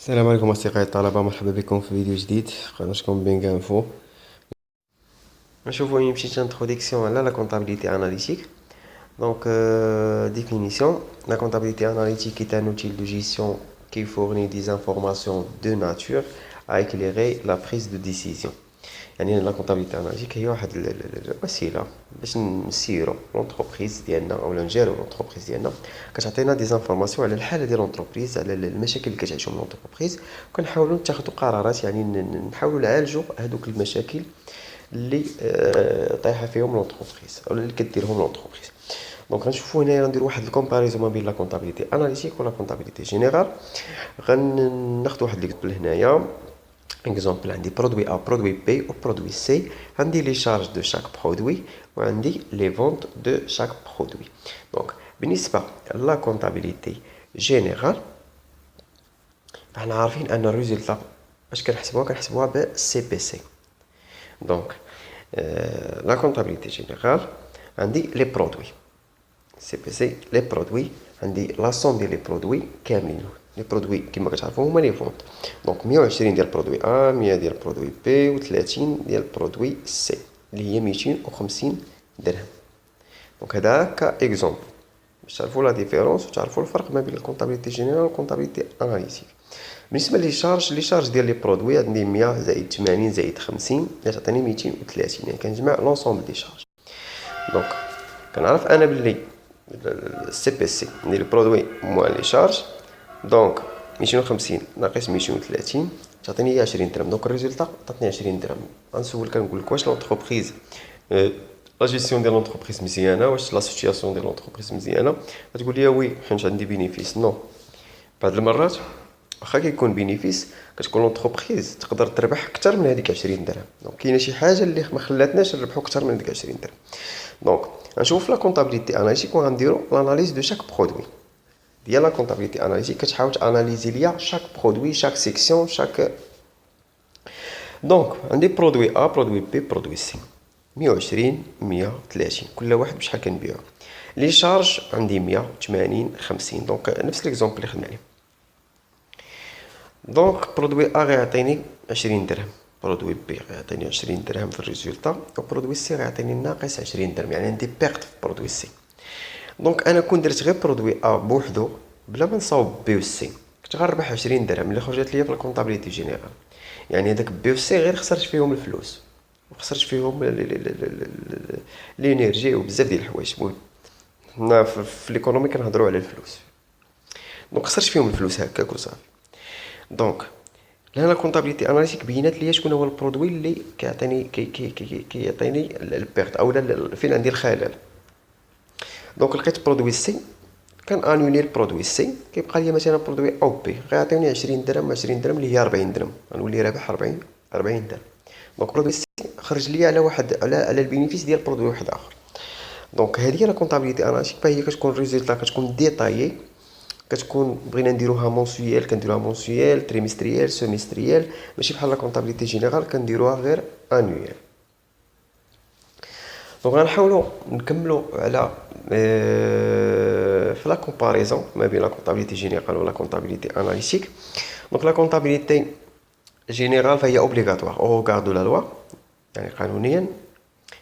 السلام عليكم أصدقائي الطلبة، مرحبا بكم في فيديو جديد قناتكم بينغ انفو. نشوفوا une petite introduction à la comptabilité analytique. Donc, définition. La comptabilité analytique est un outil de gestion qui fournit des informations de nature à éclairer la prise de décision. يعني لا كونتابيليتي اناليتيك هي واحد الوسيله باش نسيرو لونتربريز ديالنا اولا نجيرو لونتربريز ديالنا، كتعطينا دي زانفورماسيون على الحاله ديال لونتربريز، على المشاكل اللي كتعيشهم لونتربريز، وكنحاولوا نتخذوا قرارات، يعني نحاولوا نعالجوا هذوك المشاكل اللي طايحه فيهم لونتربريز اولا اللي كديرهم لونتربريز. دونك غنشوفوا هنايا نديروا واحد الكومباريزون ما بين لا كونتابيليتي اناليتيك ولا كونتابيليتي جينيرال. غناخذ واحد ليكزامبل هنايا. Exemple, عندي produit A, produit B ou produit C. عندي les charges de chaque produit وعندي les ventes de chaque produit. Donc, بالنسبة la comptabilité générale، احنا عارفين أن الريزلtat باش كنحسبوها ب CPC. Donc, la comptabilité générale عندي les produits. CPC les produits، عندي la somme ديال les produits كاملين. لي برودوي كما كتعرفوا هما لي فونت. دونك 120 ديال برودوي ا، 100 ديال برودوي بي، و30 ديال برودوي سي اللي هي 250 درهم. دونك هذا كا اكزومبل باش تعرفوا لا ديفيرونس وتعرفوا الفرق ما بين الكونطابيليتي جينيرال والكونطابيليتي اناليتيك. بالنسبه لي شارج ديال لي برودوي عندي 100 زائد 80 زائد 50 اللي تعطيني 230، يعني كنجمع لونسومبل دي شارج. دونك كنعرف انا باللي السي بي سي ندير برودوي موان لي شارج، دونك 250 ناقص 230 تعطيني هي 20 درهم. دونك الريزلtat عطاتني 20 درهم. غنسولك كنقول لك واش لونتربريز لا جيستيون ديال لونتربريز مزيانه، واش لا سيتوياسيون ديال لونتربريز مزيانه. غتقول لي وي حيت عندي بينيفيس. نو، بعض المرات واخا كيكون بينيفيس كتكون لونتربريز تقدر تربح اكثر من هذيك 20 درهم. دونك كاينه شي حاجه اللي ما خلاتناش نربحوا اكثر من هذيك 20 درهم. دونك غنشوف لا كونطابيليتي اناليتيك وغنديرو لاناليز دو شاك برودوي. ديال لا كونطابيليتي اناليتيك كتحاول تاناليزي ليا شاك برودوي، شاك سيكسيون، شاك. دونك عندي برودوي ا، برودوي بي، برودوي سي، 120 130 كل واحد بشحال كنبيعو. لي شارج عندي 100 80 50. دونك نفس ليكزومبل اللي خدنا عليه. دونك برودوي ا غيعطيني 20 درهم، برودوي بي غيعطيني 20 درهم في الريزولطا، وبرودوي سي غيعطيني ناقص 20 درهم، يعني عندي بيرت في برودوي سي. دونك انا كون درت غير برودوي ا بوحدو بلا ما نصاوب بي و سي كنت غنربح 20 درهم اللي خرجت ليا في الكونطابيليتي جينيرال. يعني هذاك بي و سي غير خسرت فيهم الفلوس وخسرت فيهم الانرجي وبزاف ديال الحوايج. المهم حنا في ليكونومي كنهضروا على الفلوس. دونك خسرت فيهم الفلوس هكاك وصافي. دونك هنا لا كونطابيليتي اناليتيك بينات ليا شكون هو البرودوي اللي كيعطيني كيعطيني البيرت اولا فين عندي الخلل. دونك لقيت برودوي سي كان انولي البرودوي سي، كيبقى لي مثلا برودوي او بي غيعطيوني 20 درهم، 20 درهم اللي هي 40 درهم، غنولي رابح 40 درهم. دونك برودوي سي خرج لي على واحد على البينيفيس ديال برودوي واحد اخر. دونك هذه هي لا كونطابيليتي اناليتيك. فهي كتكون الريزلتا كتكون ديتايي، كتكون بغينا نديروها مونسويال كنديروها مونسويال، تريمستريال، سيمستريال، ماشي بحال لا كونطابيليتي جينيرال كنديروها غير انويال. دونك غنحاولوا نكملوا على في لا كومباريزون ما بين لا كونطابيليتي جينيرال ولا كونطابيليتي اناليتيك. دونك لا كونطابيليتي جينيرال فهي اوبليغاتوار او غاردو لا لوا، يعني قانونيا من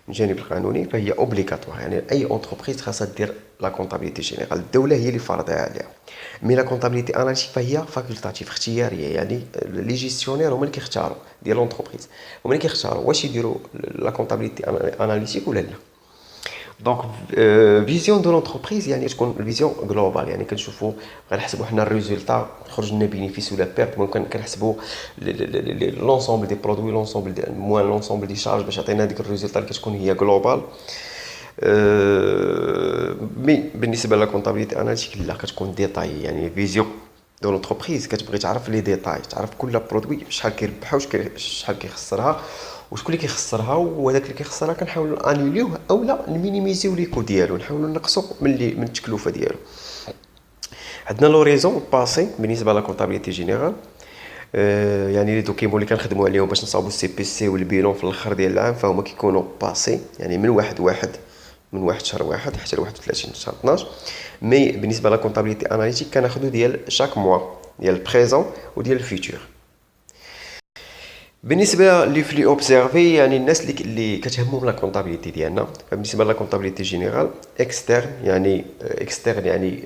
الجانب القانوني فهي اوبليغاتوار، يعني اي اونتربريز خاصها دير لا كونطابيليتي جينيرال، الدوله هي اللي فرضها عليها. مي لا كونطابيليتي اناليتيك فهي فاكولتاتيف اختياريه، يعني لي جيستيونير هما اللي كيختاروا ديال لونتربريز، هما اللي كيختاروا واش يديروا لا كونطابيليتي اناليتيك ولا لا. دونك فيزيون دو لونتربريز يعني تكون الفيزيون جلوبال، يعني كنشوفوا غنحسبوا حنا الريزولتا خرج لنا بينيفيس ولا بيرت، ممكن كنحسبوا لونسومبل دي برودوي، لونسومبل دي موان لونسومبل دي شارج باش يعطينا ديك الريزولتا اللي كتكون هي جلوبال. مي بالنسبه لا كونطابيليتي اناليتيك لا كتكون ديتاي، يعني فيزيون دو لونتربريز كتبغي تعرف لي ديتاي، تعرف كل برودوي شحال كيربحها شحال كيخسرها وشكون اللي كيخسرها، وهذاك اللي كيخسرها كنحاولوا انوليوه اولا نمينيميزيو لي كو ديالو، نحاولوا نقصوا من التكلفه ديالو. عندنا لوريزون باسي بالنسبه لا كونطابيليتي جينيرال، يعني لي دوكيمون اللي كنخدموا عليهم باش نصاوبوا السي بي سي والبيلون في الاخر ديال العام فهما كيكونوا باسي، يعني من واحد شهر واحد حتى ل 31 شهر 12. مي بالنسبه لا كونطابيليتي اناليتيك كناخذوا ديال شاك موا، ديال البريزون وديال الفيتور. بالنسبه لي فلي اوبزيرفي يعني الناس اللي كتهمهم لا كونطابيليتي ديالنا، فبالنسبه لا كونطابيليتي جينيرال اكسترن يعني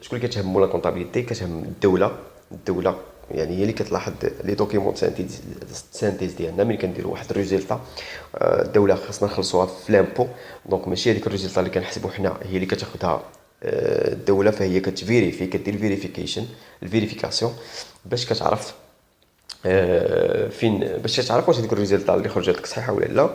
شكون اللي كتهمو لا كونطابيليتي؟ كتهم الدوله يعني هي اللي كتلاحظ لي دوكيمون سانتيز ديالنا. ملي كنديروا واحد الريزلتا الدوله خاصنا نخلصوها في لامبو، دونك ماشي هذيك الريزلتا اللي كنحسبوا حنا هي اللي كتاخذها الدوله، فهي كتفيريفي كدير الفيريفيكاسيون باش كتعرف فين باش تعرف واش هذيك الريزلتا اللي خرجت لك صحيحه ولا لا.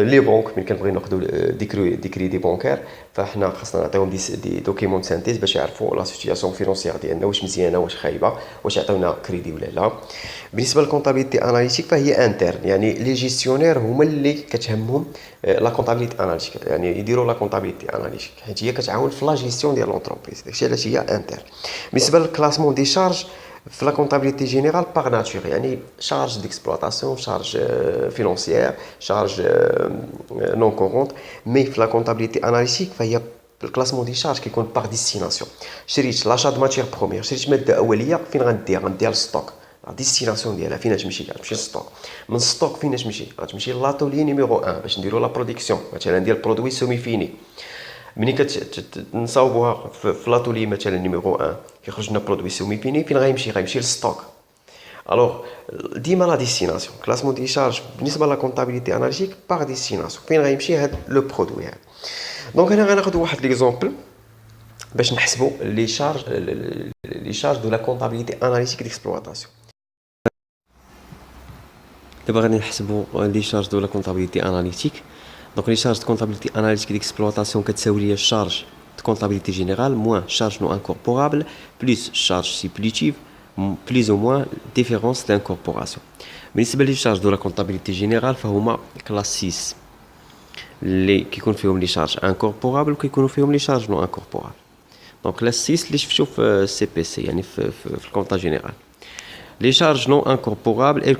لي بنك ملي كنبغيو ناخذوا دي كريدي بانكير فاحنا خاصنا نعطيهم دي دوكيمون سانتيز باش يعرفوا لا سيتوياسيون فينونسيير ديالنا واش مزيانه واش خايبه، واش يعطيونا كريدي ولا لا. بالنسبه للكونطابيليتي اناليتيك فهي انترن، يعني لي جيستيونير هما اللي كتهمهم لا كونطابيليتي اناليتيك، يعني يديروا لا كونطابيليتي اناليتيك حيت هي كتعاون في لا جيستيون ديال لونتربريز. داكشي علاش هي انترن. بالنسبه للكلاسمون دي شارج في لا كونطابيليتي جينيرال باغ ناتور، يعني شارج ديكسبلوطاسيون، شارج فينونسيير، شارج نون كورونت. مي في لا كونطابيليتي اناليتيك فهي الكلاسمون دي شارج كيكون باغ ديستيناسيون. شريت لاشا د ماتيير بروميير، شريت ماده اوليه، فين غنديها الستوك، لا ديستيناسيون ديالها فين غتمشي للستوك. من الستوك فين غتمشي لاتولي نيميرو 1 باش نديرو لا برودكسيون مثلا ديال برودوي سومي فيني. ملي كنصاوبوها في لاتولي مثلا نيميرو 1 كيخرج لنا برودوي سومي فيني، فين غيمشي للستوك. الوغ ديما لا ديستيناسيون كلاسمون دي شارج بالنسبه لا كونطابيليتي اناليتيك باغ ديستيناسيون فين غيمشي هاد لو برودوي هذا. دونك هنا غناخذ واحد ليكزومبل باش نحسبوا لي شارج دو لا كونطابيليتي اناليتيك ديكسبلوطاسيون. دابا غادي نحسبوا لي شارج دو لا كونطابيليتي اناليتيك. دونك لي شارج دو كونطابيليتي اناليتيك ديكسبلوطاسيون كتساوي ليا الشارج de comptabilité générale moins charge non incorporable plus charge supplétive plus ou moins différence d'incorporation. بالنسبة للشارج de la comptabilité générale فهما كلاس 6 اللي كيكون فيهم لي شارج انكوربورابل وكيكونوا فيهم لي شارج نو انكوربورابل. دونك كلاس 6 اللي شفتو في السي بي سي يعني في الكونطا جينيرال. لي شارج نو انكوربورابل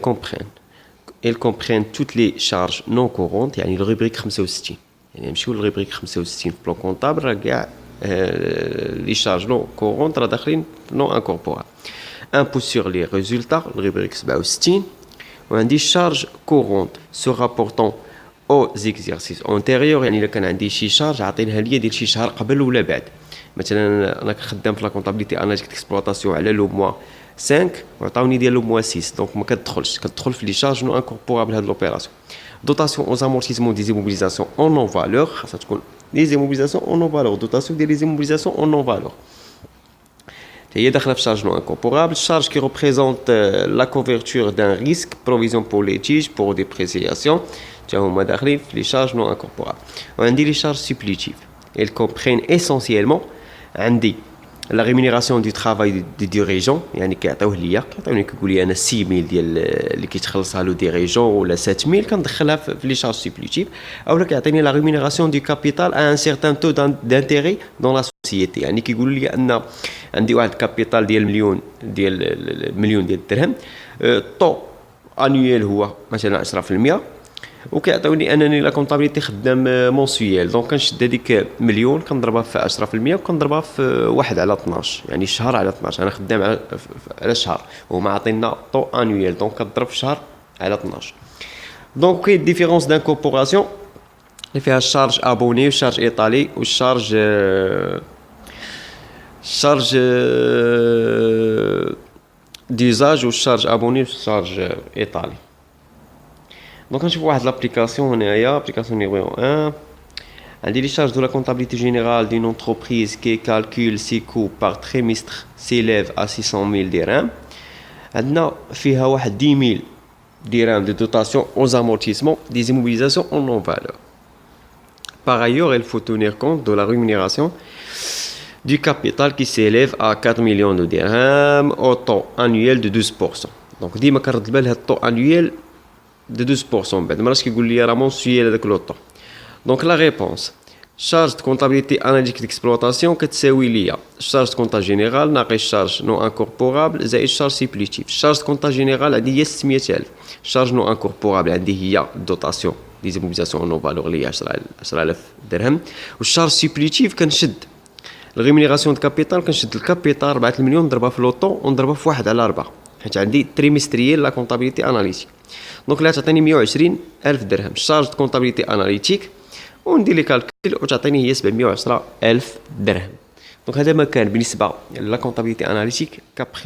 elles comprennent toutes les charges non courantes يعني الروبريك 65 يعني نمشيو للروبريك 65 في بلان كونطابل راه كاع لي شارج نو كورونت راه داخلين نو انكوربورابل. impôt sur les résultats الروبريك 67 وعندي charge courante se rapportant aux exercices antérieurs يعني الا كان عندي شي شارج عاطينها ليا ديال شي شهر قبل ولا بعد. مثلا انا كنخدم في لا كونطابيليتي اناليتيك ديكسبلوطاسيون على لو موا 5 وعطاوني ديال لو موا 6 دونك ما كتدخل في لي شارج نو انكوربورابل هاد لوبيراسيون. dotation aux amortissements des immobilisations en non-valeur خاصها تكون les immobilisations en non-valeur dotation des immobilisations en non-valeur هي داخله في charge non incorporable. charge qui représente la couverture d'un risque, provision pour litige, pour dépréciation تا هما داخلين في les charges non incorporables. وعندي les charges supplétives elles comprennent essentiellement عندي la rémunération du travail du dirigeant يعني كيعطيوه كيقول لي انا 6000 ديال اللي كيتخلصها له ديريجون ولا 7000 كندخلها في لي شارج سوبليتيف، اولا كيعطيني لا rémunération du capital à un certain taux d'intérêt dans la société يعني كيقول لي ان عندي واحد الكابيتال ديال مليون ديال الدرهم، طو انويل هو مثلا 10% وكيعطيوني انني لا كونطابيليتي خدام مونسيال. دونك كنشد هذيك مليون كنضربها في 10% وكنضربها في 1 على 12 يعني شهر على 12 انا خدام على شهر وما عطينا طو انويل دونك كضرب في شهر على 12. دونك كاين ديفيرونس دانكوربوراسيون اللي فيها الشارج ابوني والشارج ايطالي والشارج ديزاج والشارج ابوني والشارج ايطالي. Donc quand je vois l'application on est là, application numéro 1. عندي les charges de la comptabilité générale d'une entreprise qui calcule ses coûts par trimestre s'élève à 600 000 dirhams. عندنا فيها واحد 10 000 dirhams de dotation aux amortissements des immobilisations en non-valeur. Par ailleurs, il faut tenir compte de la rémunération du capital qui s'élève à 4 millions de dirhams au taux annuel de 12%. Donc ديما كنرد البال هاد الطو annuel de 12% بعد ما راش كيقول لي راه مونسيال هذاك لو طو. دونك لا ريبونس charge de comptabilité analytique d'exploitation كتساوي ليا charge de compta général ناقص charge non incorporable زائد charge supplétive. charge de compta général عندي هي 600000 charge non incorporable عندي هي dotation des immobilisations non valeur اللي هي 10000 درهم والcharge supplétive كنشد الريمونيراسيون دو كابيتال كنشد الكابيتال 4 المليون نضربها في لوطو ونضربها في 1/4 حيت عندي تريمستريال لا كونطابيليتي اناليتيك. دونك لا تعطيني 120 الف درهم شارج دو كونطابيليتي اناليتيك وندير لي كالكول وتعطيني هي 710 الف درهم. دونك هذا ما كان بالنسبه لا كونطابيليتي اناليتيك كابخي